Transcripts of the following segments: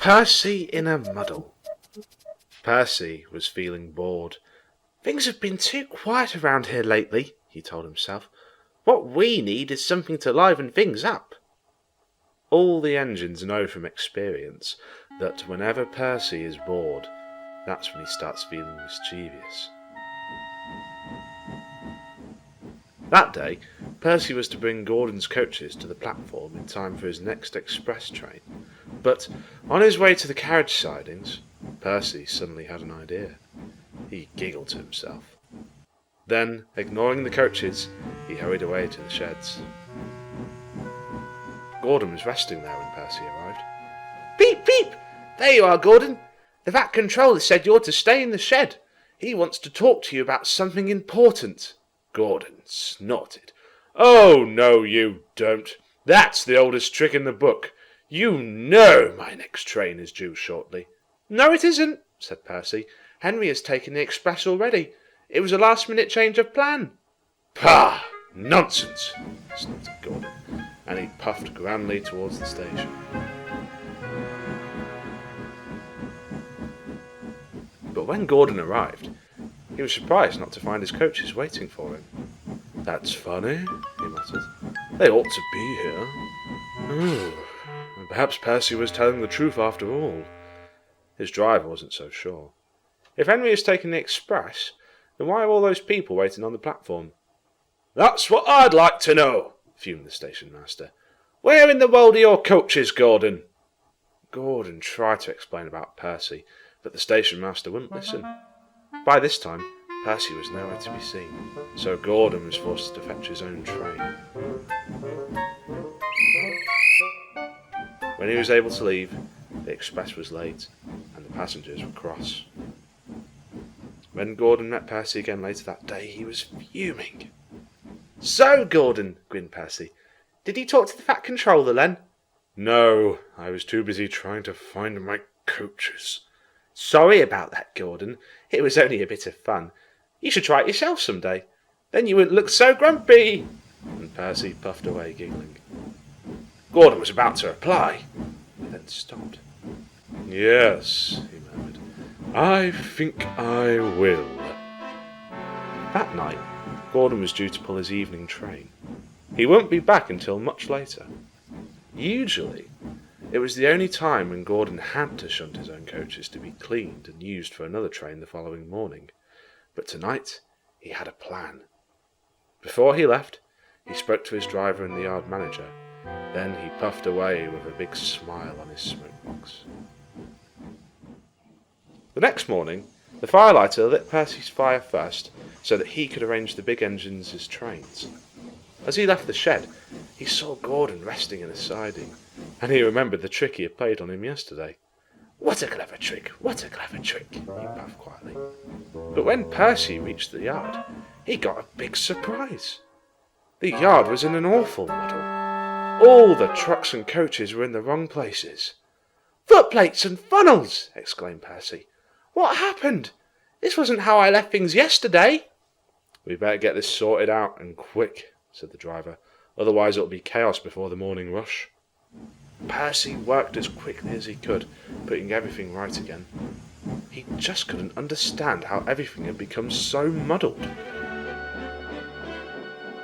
Percy in a muddle. Percy was feeling bored. Things have been too quiet around here lately, he told himself. What we need is something to liven things up. All the engines know from experience that whenever Percy is bored, that's when he starts feeling mischievous. That day, Percy was to bring Gordon's coaches to the platform in time for his next express train. But on his way to the carriage sidings, Percy suddenly had an idea. He giggled to himself. Then, ignoring the coaches, he hurried away to the sheds. Gordon was resting there when Percy arrived. Peep, peep! There you are, Gordon. The VAT controller said you're to stay in the shed. He wants to talk to you about something important. Gordon snorted. Oh, no, you don't. That's the oldest trick in the book. You know my next train is due shortly. No, it isn't, said Percy. Henry has taken the express already. It was a last-minute change of plan. Pah! Nonsense, snorted Gordon, and he puffed grandly towards the station. But when Gordon arrived, he was surprised not to find his coaches waiting for him. That's funny, he muttered. They ought to be here. Oh, perhaps Percy was telling the truth after all. His driver wasn't so sure. If Henry has taken the express, then why are all those people waiting on the platform? That's what I'd like to know, fumed the station master. Where in the world are your coaches, Gordon? Gordon tried to explain about Percy, but the station master wouldn't listen. By this time, Percy was nowhere to be seen, so Gordon was forced to fetch his own train. When he was able to leave, the express was late, and the passengers were cross. When Gordon met Percy again later that day, he was fuming. So, Gordon, grinned Percy, did he talk to the VAT controller then? No, I was too busy trying to find my coaches. Sorry about that, Gordon. It was only a bit of fun. You should try it yourself some day. Then you wouldn't look so grumpy. And Percy puffed away, giggling. Gordon was about to reply, but then stopped. Yes, he murmured. I think I will. That night, Gordon was due to pull his evening train. He won't be back until much later. Usually, it was the only time when Gordon had to shunt his own coaches to be cleaned and used for another train the following morning. But tonight, he had a plan. Before he left, he spoke to his driver and the yard manager. Then he puffed away with a big smile on his smoke box. The next morning, the firelighter lit Percy's fire first, so that he could arrange the big engines as trains. As he left the shed, he saw Gordon resting in a siding, and he remembered the trick he had played on him yesterday. What a clever trick! What a clever trick! He puffed quietly. But when Percy reached the yard, he got a big surprise. The yard was in an awful muddle. All the trucks and coaches were in the wrong places. Footplates and funnels! Exclaimed Percy. What happened? This wasn't how I left things yesterday. We better get this sorted out, and quick, said the driver. Otherwise it'll be chaos before the morning rush. Percy worked as quickly as he could, putting everything right again. He just couldn't understand how everything had become so muddled.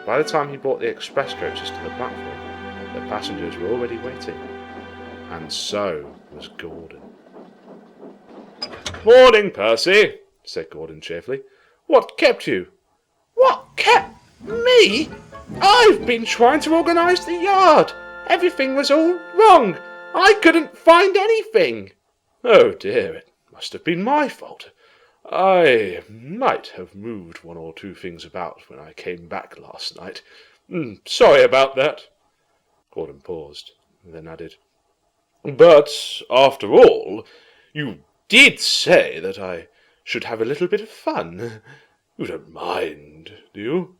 By the time he brought the express coaches to the platform, the passengers were already waiting. And so was Gordon. Morning, Percy, said Gordon cheerfully. What kept you? What kept me? I've been trying to organise the yard. Everything was all wrong. I couldn't find anything. Oh dear, it must have been my fault. I might have moved one or two things about when I came back last night. Sorry about that. Gordon paused, and then added, But, after all, you did say that I should have a little bit of fun. You don't mind, do you?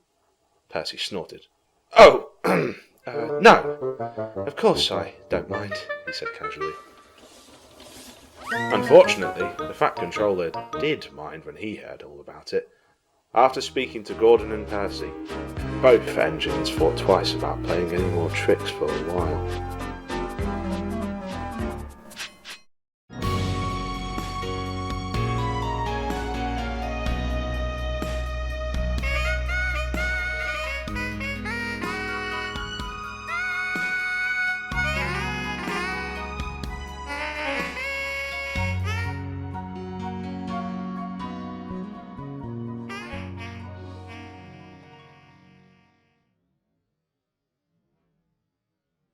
Percy snorted. Oh, no. Of course I don't mind, he said casually. Unfortunately, the Fat Controller did mind when he heard all about it. After speaking to Gordon and Percy, both engines thought twice about playing any more tricks for a while.